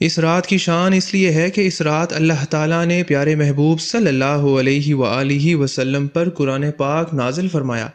اس رات کی شان اس لیے ہے کہ اس رات اللہ تعالیٰ نے پیارے محبوب صلی اللہ علیہ وآلہ وسلم پر قرآن پاک نازل فرمایا۔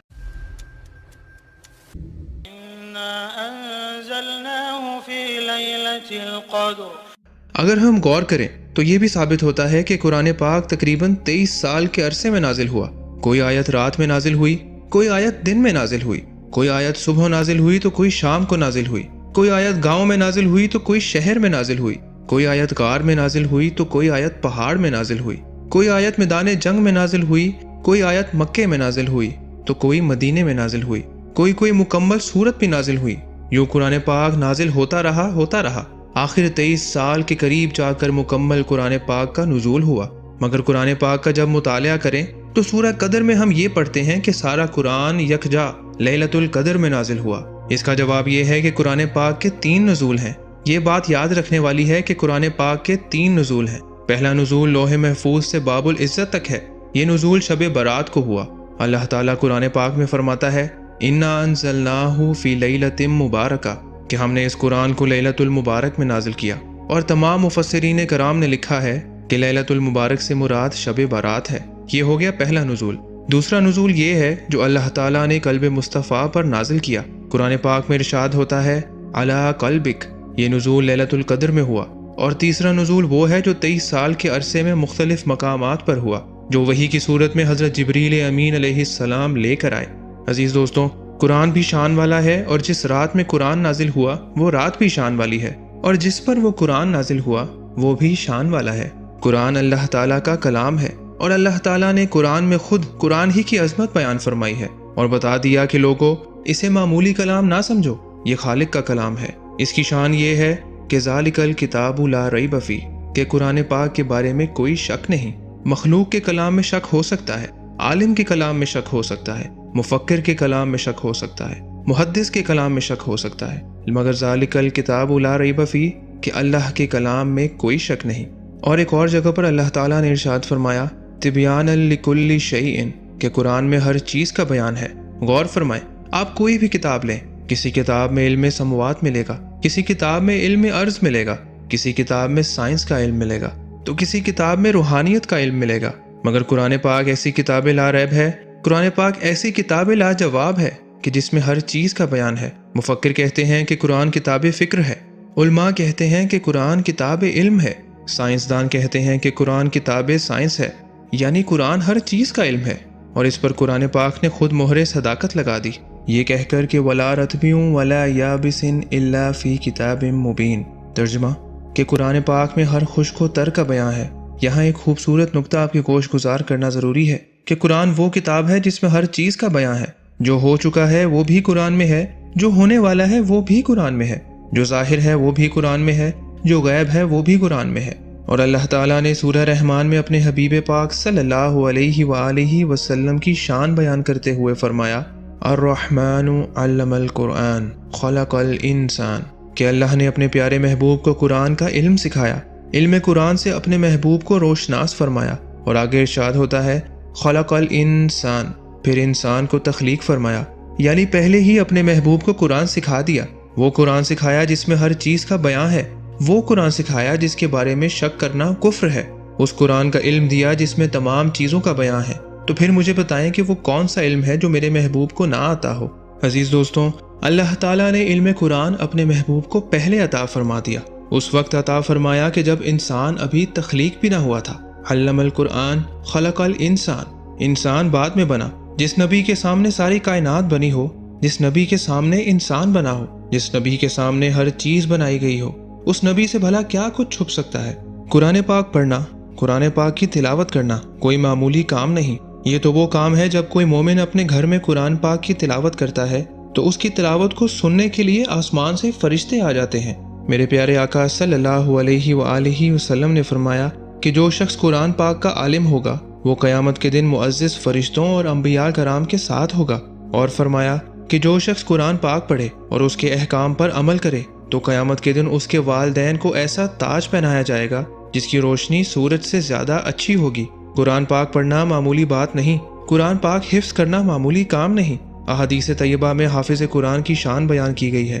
اگر ہم غور کریں تو یہ بھی ثابت ہوتا ہے کہ قرآن پاک تقریباً 23 سال کے عرصے میں نازل ہوا۔ کوئی آیت رات میں نازل ہوئی، کوئی آیت دن میں نازل ہوئی، کوئی آیت صبح نازل ہوئی تو کوئی شام کو نازل ہوئی، کوئی آیت گاؤں میں نازل ہوئی تو کوئی شہر میں نازل ہوئی، کوئی آیت غار میں نازل ہوئی تو کوئی آیت پہاڑ میں نازل ہوئی، کوئی آیت میدان جنگ میں نازل ہوئی، کوئی آیت مکے میں نازل ہوئی تو کوئی مدینے میں نازل ہوئی، کوئی مکمل سورت بھی نازل ہوئی۔ یوں قرآن پاک نازل ہوتا رہا، آخر 23 سال کے قریب جا کر مکمل قرآن پاک کا نزول ہوا۔ مگر قرآن پاک کا جب مطالعہ کریں تو سورہ قدر میں ہم یہ پڑھتے ہیں کہ سارا قرآن یکجا لیلۃ القدر میں نازل ہوا۔ اس کا جواب یہ ہے کہ قرآن پاک کے 3 نزول ہیں۔ یہ بات یاد رکھنے والی ہے کہ قرآن پاک کے 3 نزول ہیں۔ پہلا نزول لوح محفوظ سے باب العزت تک ہے۔ یہ نزول شب برات کو ہوا۔ اللہ تعالیٰ قرآن پاک میں فرماتا ہے انا انزلناہ فی لیلۃ مبارکہ، کہ ہم نے اس قرآن کو لیلۃ المبارک میں نازل کیا۔ اور تمام مفسرین کرام نے لکھا ہے کہ لیلۃ المبارک سے مراد شب برات ہے۔ یہ ہو گیا پہلا نزول۔ دوسرا نزول یہ ہے جو اللہ تعالیٰ نے قلب مصطفیٰ پر نازل کیا۔ قرآن پاک میں ارشاد ہوتا ہے علی قلبک، یہ نزول لیلۃ القدر میں ہوا۔ اور تیسرا نزول وہ ہے جو 23 سال کے عرصے میں مختلف مقامات پر ہوا، جو وحی کی صورت میں حضرت جبریل امین علیہ السلام لے کر آئے۔ عزیز دوستوں، قرآن بھی شان والا ہے، اور جس رات میں قرآن نازل ہوا وہ رات بھی شان والی ہے، اور جس پر وہ قرآن نازل ہوا وہ بھی شان والا ہے۔ قرآن اللہ تعالیٰ کا کلام ہے، اور اللہ تعالیٰ نے قرآن میں خود قرآن ہی کی عظمت بیان فرمائی ہے، اور بتا دیا کہ لوگوں اسے معمولی کلام نہ سمجھو، یہ خالق کا کلام ہے۔ اس کی شان یہ ہے کہ ذالک الکتاب لا ریب فیہ، کہ قرآن پاک کے بارے میں کوئی شک نہیں۔ مخلوق کے کلام میں شک ہو سکتا ہے، عالم کے کلام میں شک ہو سکتا ہے، مفکر کے کلام میں شک ہو سکتا ہے، محدث کے کلام میں شک ہو سکتا ہے، مگر ذالک الکتاب لا ریب فیہ، کہ اللہ کے کلام میں کوئی شک نہیں۔ اور ایک اور جگہ پر اللہ تعالیٰ نے ارشاد فرمایا تبیانا لکل شیء، کہ قرآن میں ہر چیز کا بیان ہے۔ غور فرمائیں، آپ کوئی بھی کتاب لیں، کسی کتاب میں علم سماوات ملے گا، کسی کتاب میں علم ارض ملے گا، کسی کتاب میں سائنس کا علم ملے گا، تو کسی کتاب میں روحانیت کا علم ملے گا، مگر قرآن پاک ایسی کتاب لا ریب ہے۔ قرآن پاک ایسی کتاب لا جواب ہے کہ جس میں ہر چیز کا بیان ہے۔ مفکر کہتے ہیں کہ قرآن کتاب فکر ہے، علماء کہتے ہیں کہ قرآن کتاب علم ہے، سائنسدان کہتے ہیں کہ قرآن کتاب سائنس ہے، یعنی قرآن ہر چیز کا علم ہے۔ اور اس پر قرآن پاک نے خود مہر صداقت لگا دی، یہ کہہ کر کہ ولا رطب ولا یابس الا فی کتاب مبین۔ ترجمہ کہ قرآن پاک میں ہر خشک و تر کا بیان ہے۔ یہاں ایک خوبصورت نقطہ آپ کی گوش گزار کرنا ضروری ہے کہ قرآن وہ کتاب ہے جس میں ہر چیز کا بیان ہے۔ جو ہو چکا ہے وہ بھی قرآن میں ہے، جو ہونے والا ہے وہ بھی قرآن میں ہے، جو ظاہر ہے وہ بھی قرآن میں ہے، جو غیب ہے وہ بھی قرآن میں ہے۔ اور اللہ تعالیٰ نے سورہ رحمان میں اپنے حبیب پاک صلی اللہ علیہ وآلہ وسلم کی شان بیان کرتے ہوئے فرمایا الرحمن علم القرآن خلق الانسان، کہ اللہ نے اپنے پیارے محبوب کو قرآن کا علم سکھایا، علم قرآن سے اپنے محبوب کو روشناس فرمایا۔ اور آگے ارشاد ہوتا ہے خلق الانسان، پھر انسان کو تخلیق فرمایا، یعنی پہلے ہی اپنے محبوب کو قرآن سکھا دیا۔ وہ قرآن سکھایا جس میں ہر چیز کا بیان ہے، وہ قرآن سکھایا جس کے بارے میں شک کرنا کفر ہے، اس قرآن کا علم دیا جس میں تمام چیزوں کا بیان ہے۔ تو پھر مجھے بتائیں کہ وہ کون سا علم ہے جو میرے محبوب کو نہ آتا ہو؟ عزیز دوستوں، اللہ تعالیٰ نے علم قرآن اپنے محبوب کو پہلے عطا فرما دیا، اس وقت عطا فرمایا کہ جب انسان ابھی تخلیق بھی نہ ہوا تھا۔ علم القرآن خلق الانسان، انسان بعد میں بنا۔ جس نبی کے سامنے ساری کائنات بنی ہو، جس نبی کے سامنے انسان بنا ہو، جس نبی کے سامنے ہر چیز بنائی گئی ہو، اس نبی سے بھلا کیا کچھ چھپ سکتا ہے؟ قرآن پاک پڑھنا، قرآن پاک کی تلاوت کرنا کوئی معمولی کام نہیں۔ یہ تو وہ کام ہے جب کوئی مومن اپنے گھر میں قرآن پاک کی تلاوت کرتا ہے تو اس کی تلاوت کو سننے کے لیے آسمان سے فرشتے آ جاتے ہیں۔ میرے پیارے آقا صلی اللہ علیہ وآلہ وسلم نے فرمایا کہ جو شخص قرآن پاک کا عالم ہوگا وہ قیامت کے دن معزز فرشتوں اور انبیاء کرام کے ساتھ ہوگا۔ اور فرمایا کہ جو شخص قرآن پاک پڑھے اور اس کے احکام پر عمل کرے تو قیامت کے دن اس کے والدین کو ایسا تاج پہنایا جائے گا جس کی روشنی سورج سے زیادہ اچھی ہوگی۔ قرآن پاک پڑھنا معمولی بات نہیں، قرآن پاک حفظ کرنا معمولی کام نہیں۔ احادیث طیبہ میں حافظ قرآن کی شان بیان کی گئی ہے۔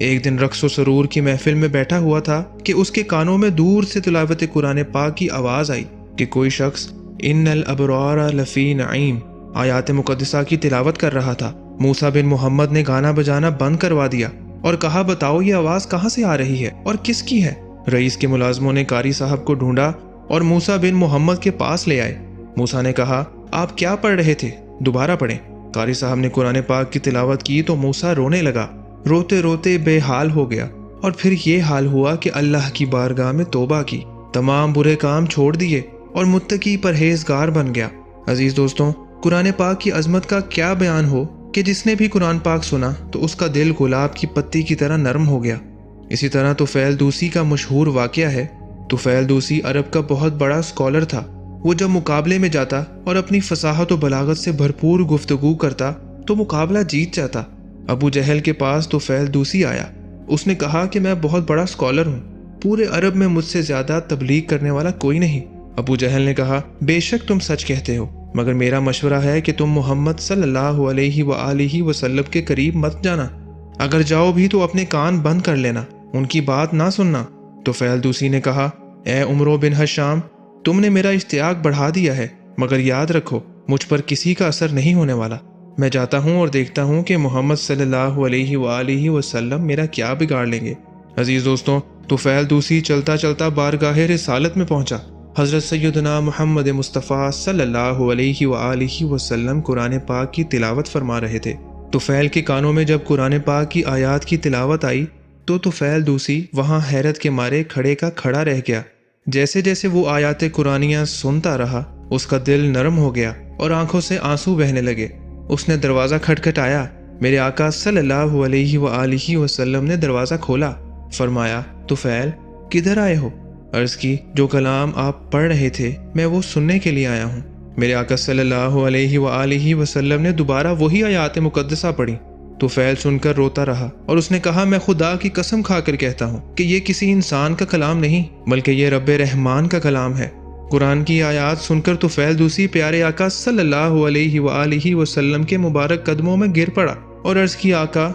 ایک دن رقص و سرور کی محفل میں بیٹھا ہوا تھا کہ اس کے کانوں میں دور سے تلاوت قرآن پاک کی آواز آئی کہ کوئی شخص ان الابرار لفی نعیم آیات مقدسہ کی تلاوت کر رہا تھا۔ موسیٰ بن محمد نے گانا بجانا بند کروا دیا اور کہا بتاؤ یہ آواز کہاں سے آ رہی ہے اور کس کی ہے؟ رئیس کے ملازموں نے قاری صاحب کو ڈھونڈا اور موسیٰ بن محمد کے پاس لے آئے۔ موسیٰ نے کہا آپ کیا پڑھ رہے تھے؟ دوبارہ پڑھیں۔ قاری صاحب نے قرآن پاک کی تلاوت کی تو موسیٰ رونے لگا، روتے روتے بے حال ہو گیا، اور پھر یہ حال ہوا کہ اللہ کی بارگاہ میں توبہ کی، تمام برے کام چھوڑ دیے اور متقی پرہیزگار بن گیا۔ عزیز دوستوں، قرآن پاک کی عظمت کا کیا بیان ہو کہ جس نے بھی قرآن پاک سنا تو اس کا دل گلاب کی پتی کی طرح نرم ہو گیا۔ اسی طرح طفیل دوسی کا مشہور واقعہ ہے۔ طفیل دوسی عرب کا بہت بڑا اسکالر تھا۔ وہ جب مقابلے میں جاتا اور اپنی فصاحت و بلاغت سے بھرپور گفتگو کرتا تو مقابلہ جیت جاتا۔ ابو جہل کے پاس طفیل دوسی آیا۔ اس نے کہا کہ میں بہت بڑا اسکالر ہوں، پورے عرب میں مجھ سے زیادہ تبلیغ کرنے والا کوئی نہیں۔ ابو جہل نے کہا بے شک تم سچ کہتے ہو، مگر میرا مشورہ ہے کہ تم محمد صلی اللہ علیہ وآلہ وسلم کے قریب مت جانا، اگر جاؤ بھی تو اپنے کان بند کر لینا، ان کی بات نہ سننا۔ طفیل دوسی نے کہا اے عمرو بن حشام، تم نے میرا اشتیاق بڑھا دیا ہے، مگر یاد رکھو مجھ پر کسی کا اثر نہیں ہونے والا۔ میں جاتا ہوں اور دیکھتا ہوں کہ محمد صلی اللہ علیہ وآلہ وسلم میرا کیا بگاڑ لیں گے۔ عزیز دوستوں، طفیل دوسی چلتا چلتا بارگاہ رسالت میں پہنچا۔ حضرت سیدنا محمد مصطفیٰ صلی اللہ علیہ وآلہ وسلم قرآن پاک کی تلاوت فرما رہے تھے۔ طفیل کے کانوں میں جب قرآن پاک کی آیات کی تلاوت آئی تو طفیل دوسی وہاں حیرت کے مارے کھڑے کا کھڑا رہ گیا۔ جیسے جیسے وہ آیات قرآنیاں سنتا رہا اس کا دل نرم ہو گیا اور آنکھوں سے آنسو بہنے لگے۔ اس نے دروازہ کھٹکھٹایا۔ میرے آقا صلی اللہ علیہ وآلہ وسلم نے دروازہ کھولا۔ فرمایا طفیل کدھر آئے ہو؟ عرض کی جو کلام آپ پڑھ رہے تھے میں وہ سننے کے لیے آیا ہوں۔ میرے آقا صلی اللہ علیہ وآلہ وسلم نے دوبارہ وہی آیات مقدسہ پڑھی۔ طفیل سن کر روتا رہا اور اس نے کہا میں خدا کی قسم کھا کر کہتا ہوں کہ یہ کسی انسان کا کلام نہیں بلکہ یہ رب رحمان کا کلام ہے۔ قرآن کی آیات سن کر طفیل دوسی پیارے آقا صلی اللہ علیہ وآلہ وسلم کے مبارک قدموں میں گر پڑا اور عرض کی آقا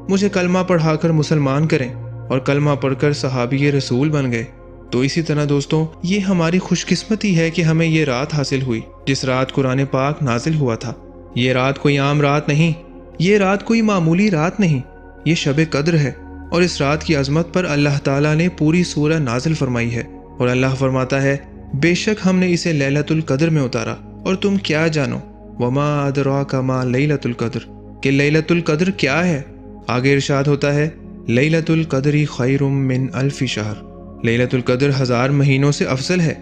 مجھے کلمہ پڑھا کر مسلمان کریں، اور کلمہ پڑھ کر صحابی رسول بن گئے۔ تو اسی طرح دوستوں، یہ ہماری خوش قسمتی ہے کہ ہمیں یہ رات حاصل ہوئی جس رات قرآن پاک نازل ہوا تھا۔ یہ رات کوئی عام رات نہیں، یہ رات کوئی معمولی رات نہیں، یہ شب قدر ہے، اور اس رات کی عظمت پر اللہ تعالیٰ نے پوری سورہ نازل فرمائی ہے۔ اور اللہ فرماتا ہے بے شک ہم نے اسے لیلۃ القدر میں اتارا، اور تم کیا جانو وما ادراک ما لیلۃ القدر، کہ لیلۃ القدر کیا ہے؟ آگے ارشاد ہوتا ہے لیلۃ القدر خیر من الف شہر، لیلۃ القدر 1000 مہینوں سے افضل ہے۔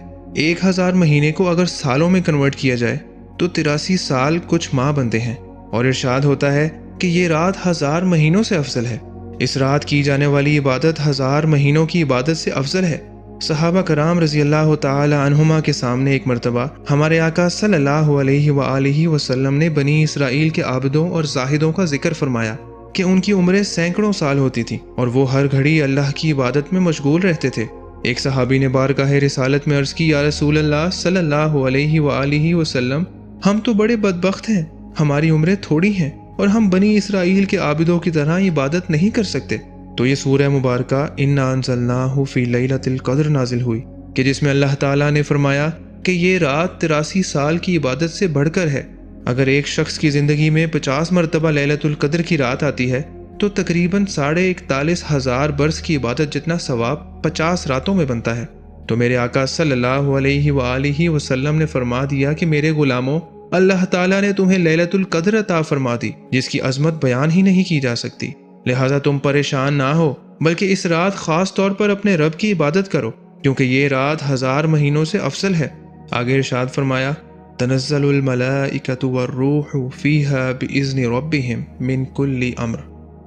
1000 مہینے کو اگر سالوں میں کنورٹ کیا جائے تو 83 سال کچھ ماہ بنتے ہیں، اور ارشاد ہوتا ہے کہ یہ رات 1000 مہینوں سے افضل ہے۔ اس رات کی جانے والی عبادت 1000 مہینوں کی عبادت سے افضل ہے۔ صحابہ کرام رضی اللہ تعالی عنہما کے سامنے ایک مرتبہ ہمارے آقا صلی اللہ علیہ وآلہ وسلم نے بنی اسرائیل کے عابدوں اور زاہدوں کا ذکر فرمایا کہ ان کی عمریں سینکڑوں سال ہوتی تھیں اور وہ ہر گھڑی اللہ کی عبادت میں مشغول رہتے تھے۔ ایک صحابی نے بارگاہ رسالت میں عرض کی یا رسول اللہ صلی اللہ علیہ وآلہ وسلم، ہم تو بڑے بدبخت ہیں، ہماری عمریں تھوڑی ہیں اور ہم بنی اسرائیل کے عابدوں کی طرح عبادت نہیں کر سکتے۔ تو یہ سورہ مبارکہ انا انزلناہ فی لیلۃ القدر نازل ہوئی کہ جس میں اللہ تعالیٰ نے فرمایا کہ یہ رات 83 سال کی عبادت سے بڑھ کر ہے۔ اگر ایک شخص کی زندگی میں 50 مرتبہ لیلۃ القدر کی رات آتی ہے تو تقریباً 41,500 برس کی عبادت جتنا ثواب 50 راتوں میں بنتا ہے۔ تو میرے آقا صلی اللہ علیہ وآلہ وسلم نے فرما دیا کہ میرے غلاموں، اللہ تعالیٰ نے تمہیں لیلۃ القدر عطا فرما دی جس کی عظمت بیان ہی نہیں کی جا سکتی، لہٰذا تم پریشان نہ ہو بلکہ اس رات خاص طور پر اپنے رب کی عبادت کرو کیونکہ یہ رات 1000 مہینوں سے افضل ہے۔ آگے ارشاد فرمایا تنزل الملائکۃ والروح فیہا باذن ربہم من کل امر،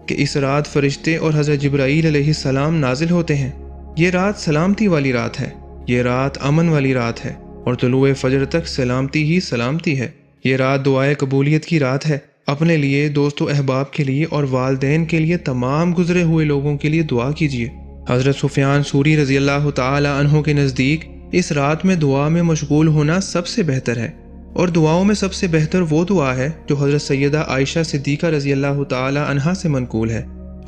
کہ اس رات فرشتے اور حضرت جبرائیل علیہ السلام نازل ہوتے ہیں۔ یہ رات سلامتی والی رات ہے، یہ رات امن والی رات ہے، اور طلوع فجر تک سلامتی ہی سلامتی ہے۔ یہ رات دعائے قبولیت کی رات ہے۔ اپنے لیے، دوست و احباب کے لیے اور والدین کے لیے، تمام گزرے ہوئے لوگوں کے لیے دعا کیجیے۔ حضرت سفیان ثوری رضی اللہ تعالی عنہ کے نزدیک اس رات میں دعا میں مشغول ہونا سب سے بہتر ہے، اور دعاؤں میں سب سے بہتر وہ دعا ہے جو حضرت سیدہ عائشہ صدیقہ رضی اللہ تعالی عنہا سے منقول ہے۔